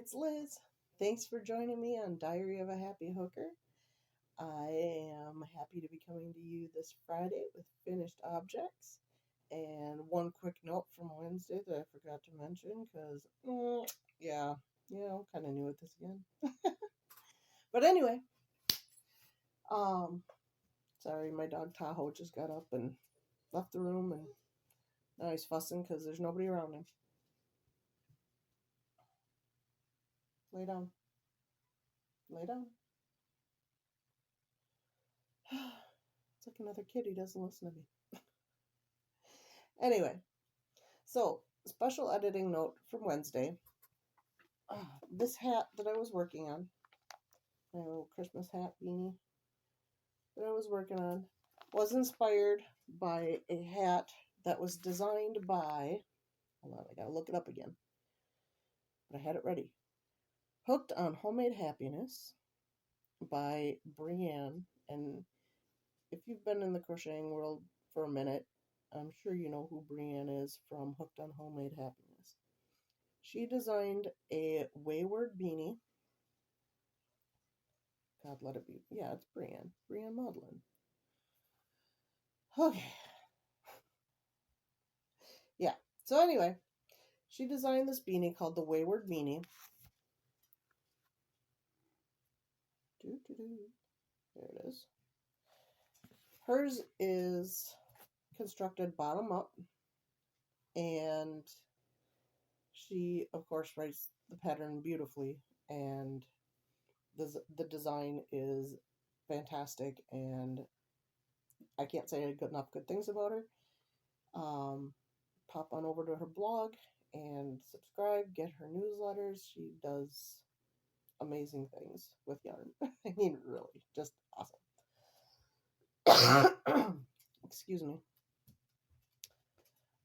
it's Liz. Thanks for joining me on Diary of a Happy Hooker. I am happy to be coming to you this Friday with finished objects. And one quick note from Wednesday that I forgot to mention because, kind of new at this again. But anyway, sorry, my dog Tahoe just got up and left the room, and now he's fussing because there's nobody around him. Lay down. Lay down. It's like another kid. He doesn't listen to me. Anyway, so special editing note from Wednesday. This hat that I was working on, my little Christmas hat beanie that I was working on, was inspired by a hat that was designed by, hold on, I gotta look it up again, but I had it ready. Hooked on Homemade Happiness by Brienne. And if you've been in the crocheting world for a minute, I'm sure you know who Brienne is from Hooked on Homemade Happiness. She designed a wayward beanie. God, let it be. Yeah, it's Brienne. Brienne Maudlin. Okay. Yeah. So anyway, she designed this beanie called the Wayward Beanie. There it is. Hers is constructed bottom up, and she, of course, writes the pattern beautifully, and the design is fantastic, and I can't say enough good things about her. Pop on over to her blog and subscribe, get her newsletters. She does amazing things with yarn. I mean, really, just awesome. Excuse me.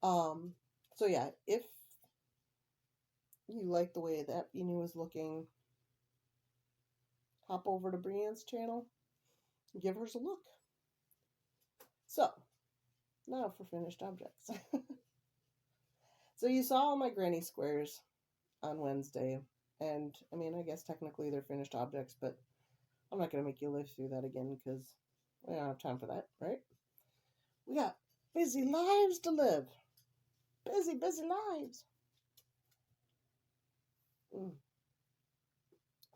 So yeah, if you like the way that beanie was looking, hop over to Brienne's channel, give hers a look. So, now for finished objects. So you saw all my granny squares on Wednesday, and I mean, I guess technically they're finished objects, but I'm not going to make you live through that again because we don't have time for that, right? We got busy lives to live. Busy lives.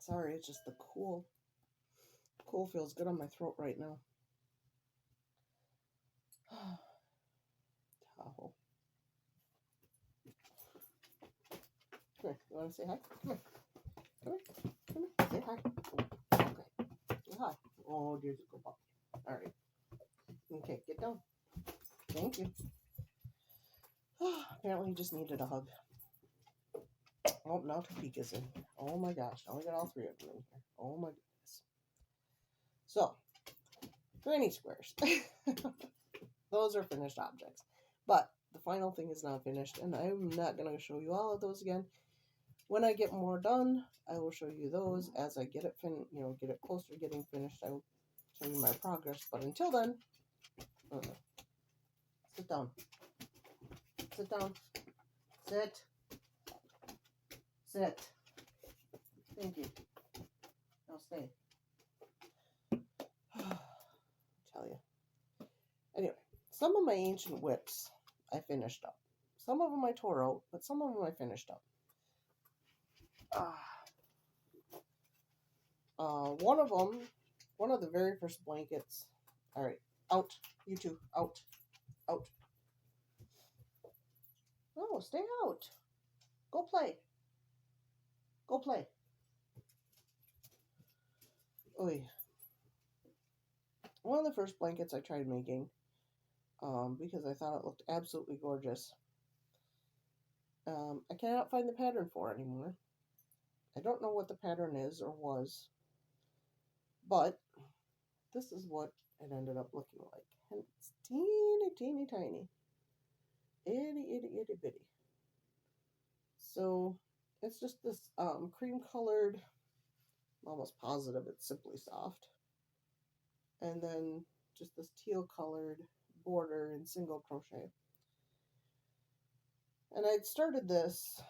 Sorry, it's just the cool feels good on my throat right now. Tahoe. Come here. You want to say hi? Come here. Say hi. Okay. Say hi. Oh, dear, go pop. All right. Okay, get down. Thank you. Apparently, he just needed a hug. Oh, now Topeka's in. Oh my gosh. Now we got all three of them in here. Oh my goodness. So, granny squares. Those are finished objects. But the final thing is not finished, and I'm not going to show you all of those again. When I get more done, I will show you those as I get it get it closer to getting finished. I will show you my progress. But until then, sit down. Sit down. Sit. Sit. Thank you. Now stay. Tell you. Anyway, some of my ancient whips I finished up. Some of them I tore out, but some of them I finished up. One of the very first blankets. All right, out. You two, out. Out. No, stay out. Go play. Go play. Oy. One of the first blankets I tried making, because I thought it looked absolutely gorgeous. I cannot find the pattern for it anymore. I don't know what the pattern is or was, but this is what it ended up looking like. And it's teeny tiny. Itty bitty. So it's just this cream colored, I'm almost positive it's Simply Soft, and then just this teal colored border in single crochet. And I'd started this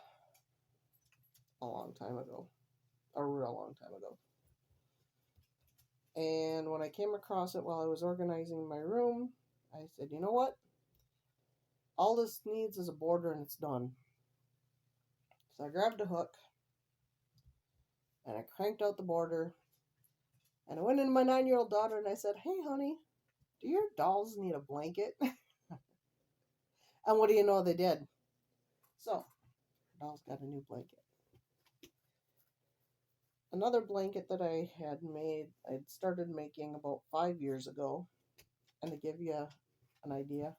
a long time ago. A real long time ago. And when I came across it while I was organizing my room, I said, you know what? All this needs is a border and it's done. So I grabbed a hook and I cranked out the border. And I went into my 9-year-old daughter and I said, hey, honey, do your dolls need a blanket? And what do you know they did? So, dolls got a new blanket. Another blanket that I had made, I'd started making about 5 years ago. And to give you an idea,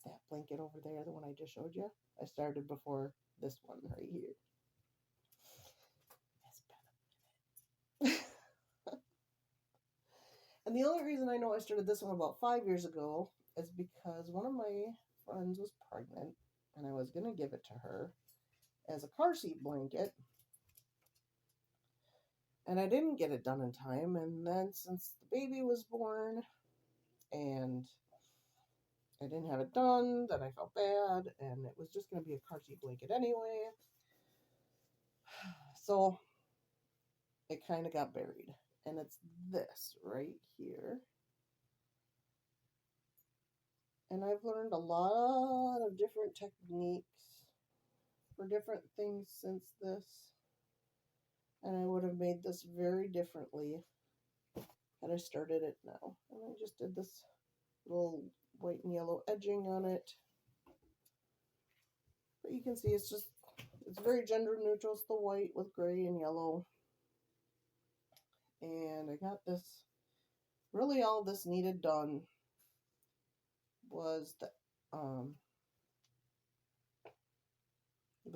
that blanket over there, the one I just showed you, I started before this one right here. And the only reason I know I started this one about 5 years ago is because one of my friends was pregnant and I was going to give it to her as a car seat blanket. And I didn't get it done in time. And then since the baby was born and I didn't have it done, then I felt bad and it was just going to be a car seat blanket anyway. So it kind of got buried. And it's this right here. And I've learned a lot of different techniques for different things since this. And I would have made this very differently had I started it now. And I just did this little white and yellow edging on it. But you can see it's very gender neutral. It's the white with gray and yellow. And I got this, really all this needed done was the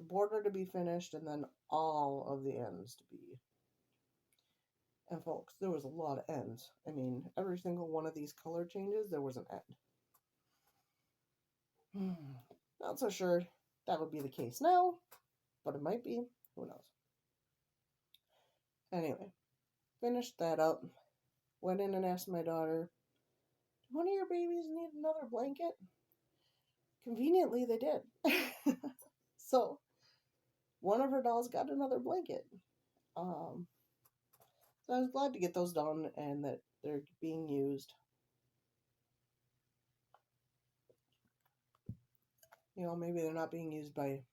border to be finished and then all of the ends to be. And folks, there was a lot of ends. I mean, every single one of these color changes, there was an end. Not so sure that would be the case now, but it might be. Who knows? Anyway, finished that up. Went in and asked my daughter, do one of your babies need another blanket? Conveniently, they did. So, one of her dolls got another blanket. So I was glad to get those done and that they're being used. You know, maybe they're not being used by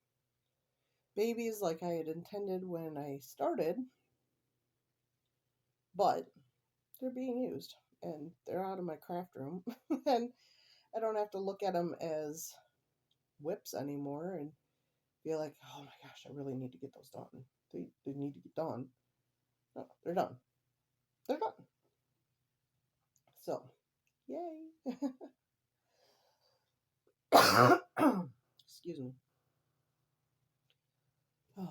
babies like I had intended when I started, but they're being used and they're out of my craft room and I don't have to look at them as whips anymore and feel like, oh my gosh, I really need to get those done. They need to get done. No, they're done. They're done. So, yay. Excuse me. Oh,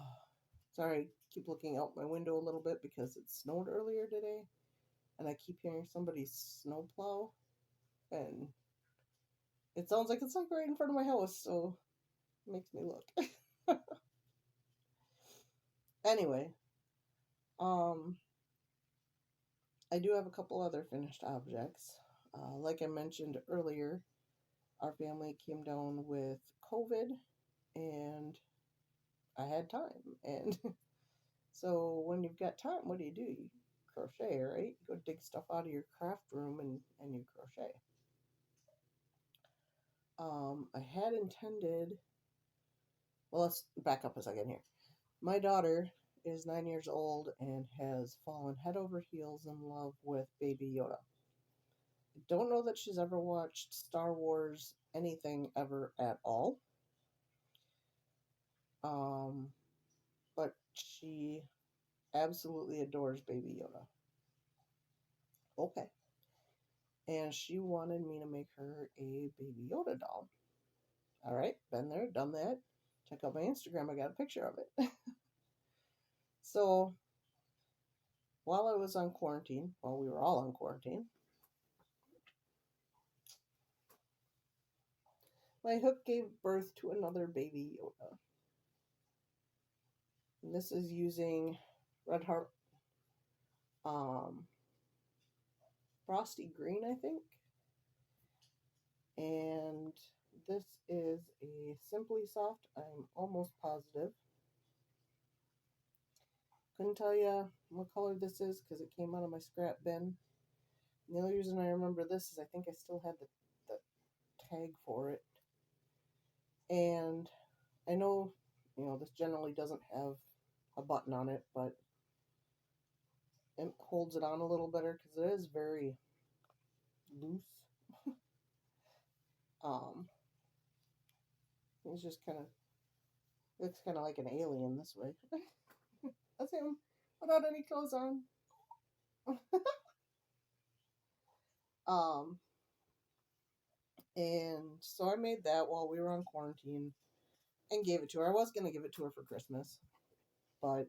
sorry, keep looking out my window a little bit because it snowed earlier today and I keep hearing somebody's snowplow and it sounds like it's like right in front of my house, so it makes me look. Anyway, I do have a couple other finished objects. Like I mentioned earlier, our family came down with COVID and I had time. And so when you've got time, what do? You crochet, right? You go dig stuff out of your craft room and you crochet. I had intended, well, let's back up a second here. My daughter is 9 years old and has fallen head over heels in love with Baby Yoda. I don't know that she's ever watched Star Wars anything ever at all. But she absolutely adores Baby Yoda. Okay. And she wanted me to make her a Baby Yoda doll. All right, been there, done that. Check out my Instagram, I got a picture of it. So, while I was on quarantine, while we were all on quarantine, my hook gave birth to another Baby Yoda. And this is using Red Heart Frosty Green, I think. And this is a Simply Soft, I'm almost positive. Couldn't tell you what color this is because it came out of my scrap bin. And the only reason I remember this is I think I still had the tag for it. And I know, this generally doesn't have a button on it, but it holds it on a little better because it is very loose. He's just looks kind of like an alien this way. That's him without any clothes on. And so I made that while we were on quarantine and gave it to her. I was going to give it to her for Christmas, but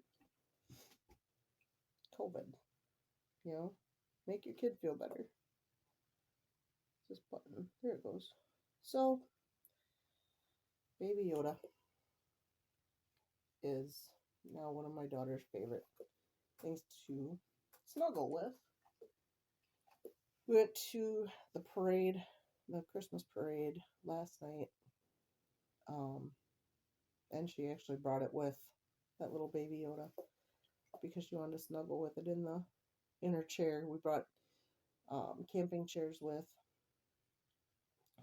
COVID, make your kid feel better. This button, there it goes. So, Baby Yoda is now one of my daughter's favorite things to snuggle with. We went to the parade, the Christmas parade last night, and she actually brought it with, that little Baby Yoda, because she wanted to snuggle with it in her chair. We brought camping chairs with,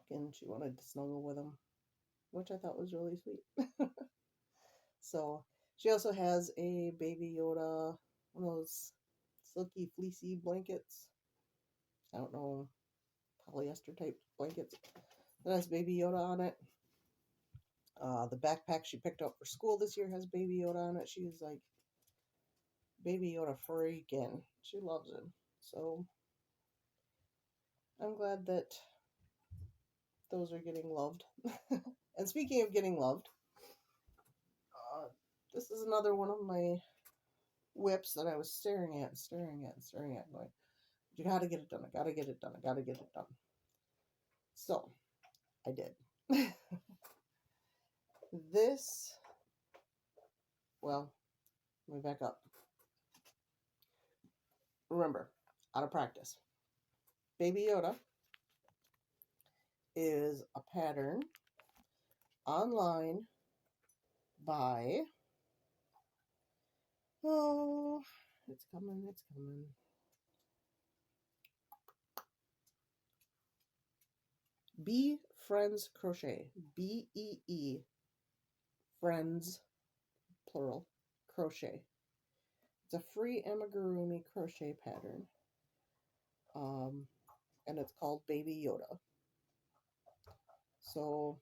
and she wanted to snuggle with them, which I thought was really sweet. So she also has a Baby Yoda, one of those silky fleecy blankets. I don't know, polyester type blankets that has Baby Yoda on it. The backpack she picked up for school this year has Baby Yoda on it. She's like Baby Yoda freaking. She loves him. So I'm glad that those are getting loved. And speaking of getting loved, this is another one of my whips that I was staring at, going, you gotta get it done, I gotta get it done, I gotta get it done. So, I did. This, well, let me back up. Remember, out of practice. Baby Yoda is a pattern online by, oh, it's coming. Bee Friends Crochet. BEE Friends, plural, crochet. It's a free amigurumi crochet pattern. And it's called Baby Yoda. So,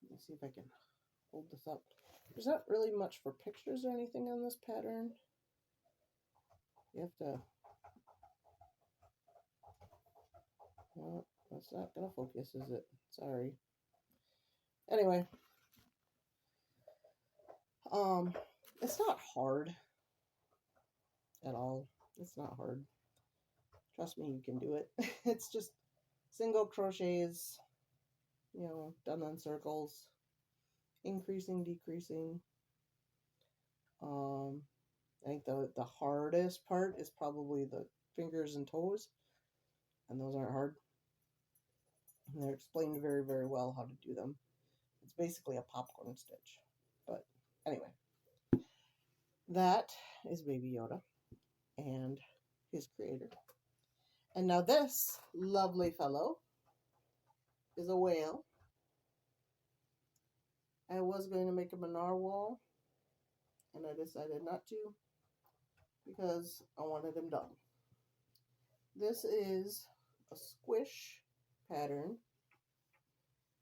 let me see if I can hold this up. There's not really much for pictures or anything on this pattern. You have to... Well, that's not going to focus, is it? Sorry. Anyway. It's not hard at all. It's not hard. Trust me, you can do it. It's just single crochets, done in circles, increasing, decreasing. I think the hardest part is probably the fingers and toes, and those aren't hard. And they're explained very, very well how to do them. It's basically a popcorn stitch. But anyway, that is Baby Yoda and his creator. And now this lovely fellow is a whale. I was going to make him a narwhal, and I decided not to because I wanted him done. This is a squish pattern.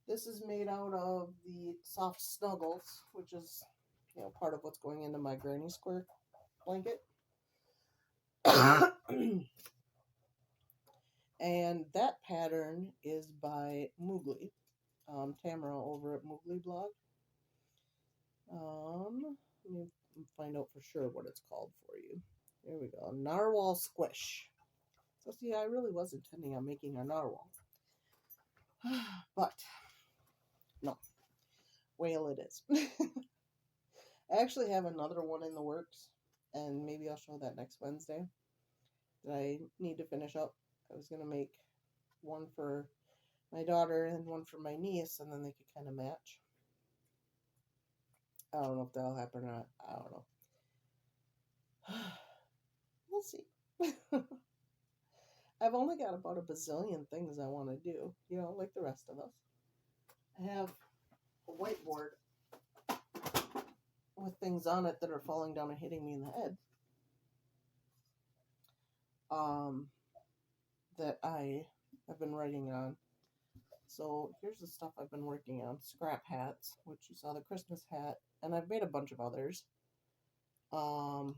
This is made out of the soft snuggles, which is, part of what's going into my granny square blanket. And that pattern is by Moogly, Tamara over at Moogly Blog. Let me find out for sure what it's called for you. There we go, Narwhal Squish. So see, I really was intending on making a narwhal. But, no. Whale it is. I actually have another one in the works, and maybe I'll show that next Wednesday, that I need to finish up. I was going to make one for my daughter and one for my niece, and then they could kind of match. I don't know if that'll happen or not. I don't know. We'll see. I've only got about a bazillion things I want to do, like the rest of us. I have a whiteboard with things on it that are falling down and hitting me in the head. That I have been writing on. So here's the stuff I've been working on. Scrap hats, which you saw the Christmas hat, and I've made a bunch of others. Frog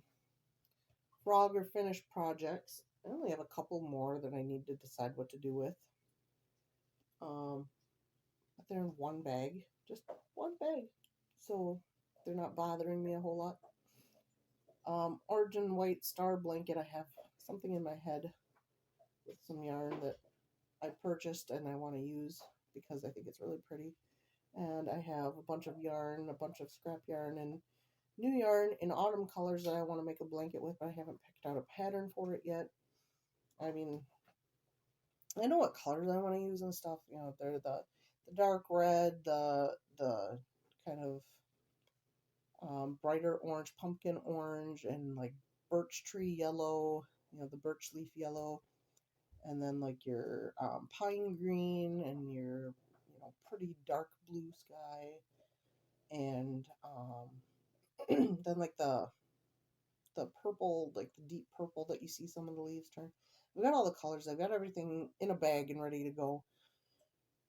or finished projects. I only have a couple more that I need to decide what to do with. But they're in one bag. Just one bag. So they're not bothering me a whole lot. Origin White Star Blanket. I have something in my head with some yarn that I purchased and I want to use because I think it's really pretty. And I have a bunch of yarn, a bunch of scrap yarn, and new yarn in autumn colors that I want to make a blanket with, but I haven't picked out a pattern for it yet. I mean, I know what colors I want to use and stuff. They're the dark red, the kind of brighter orange, pumpkin orange, and like birch tree yellow, the birch leaf yellow, and then like your pine green and your pretty dark blue sky, and then like the purple, like the deep purple that you see some of the leaves turn. I've got all the colors. I've got everything in a bag and ready to go.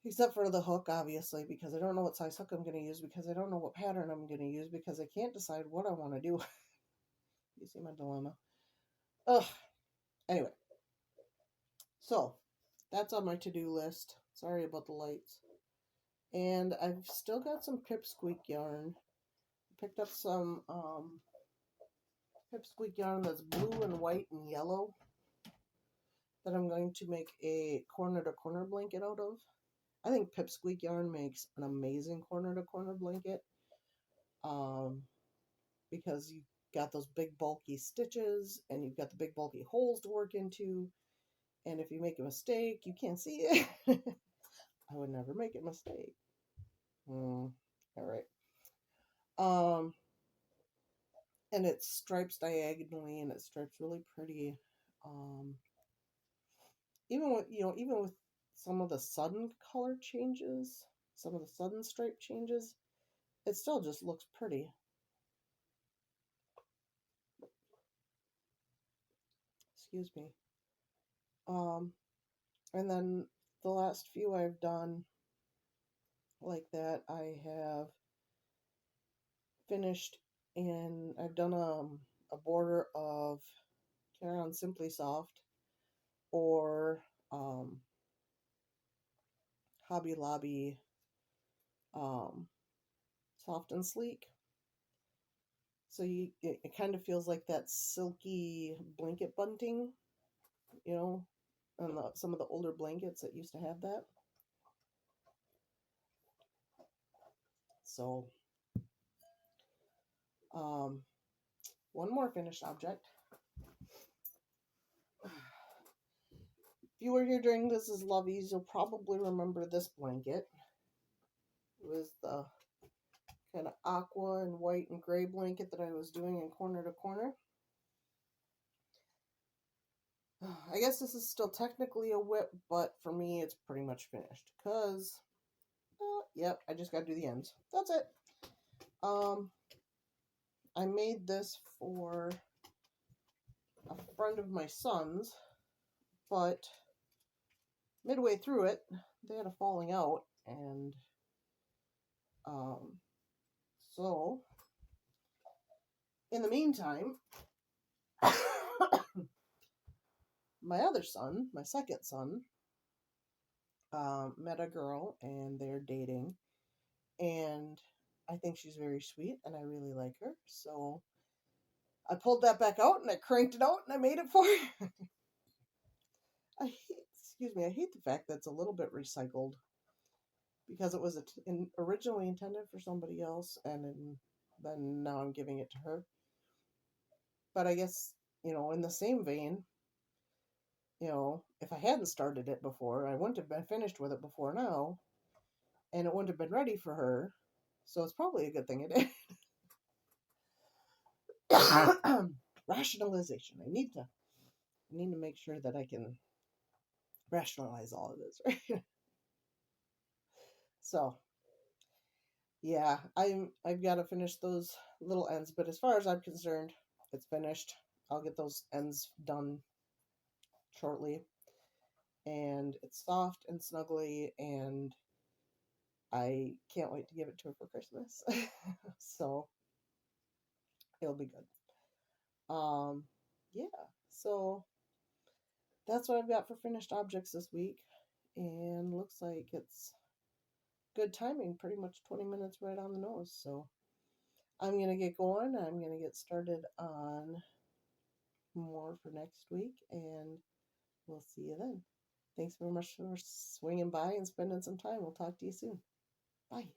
Except for the hook, obviously, because I don't know what size hook I'm going to use, because I don't know what pattern I'm going to use, because I can't decide what I want to do. You see my dilemma? Ugh. Anyway. So, that's on my to-do list. Sorry about the lights. And I've still got some Pipsqueak yarn. I picked up some Pipsqueak yarn that's blue and white and yellow that I'm going to make a corner-to-corner blanket out of. I think Pipsqueak yarn makes an amazing corner-to-corner blanket because you've got those big bulky stitches and you've got the big bulky holes to work into, and if you make a mistake, you can't see it. I would never make a mistake. All right. And it stripes diagonally, and it stripes really pretty. Even with some of the sudden color changes, some of the sudden stripe changes, it still just looks pretty. Excuse me. And then the last few I've done like that, I have finished in, I've done a border of Carry On Simply Soft or Hobby Lobby Soft and Sleek. So it kind of feels like that silky blanket bunting, on some of the older blankets that used to have that. So, one more finished object. If you were here during This Is Lovey's, you'll probably remember this blanket. It was the kind of aqua and white and gray blanket that I was doing in corner to corner. I guess this is still technically a whip, but for me it's pretty much finished. Because, yep, I just got to do the ends. That's it. I made this for a friend of my son's, but midway through it, they had a falling out, and so in the meantime, my other son, my second son, met a girl, and they're dating, and I think she's very sweet, and I really like her, so I pulled that back out, and I cranked it out, and I made it for her. I hate the fact that it's a little bit recycled, because it was originally intended for somebody else, and then now I'm giving it to her. But I guess, in the same vein, if I hadn't started it before, I wouldn't have been finished with it before now, and it wouldn't have been ready for her, so it's probably a good thing it did. rationalization. I need to make sure that I can rationalize all of this, right? So yeah, I've got to finish those little ends, but as far as I'm concerned, it's finished. I'll get those ends done shortly, and it's soft and snuggly, and I can't wait to give it to her for Christmas. So it'll be good. Yeah. So that's what I've got for finished objects this week, and looks like it's good timing. Pretty much 20 minutes right on the nose. So I'm gonna get going. I'm gonna get started on more for next week, and we'll see you then. Thanks very much for swinging by and spending some time. We'll talk to you soon. Bye.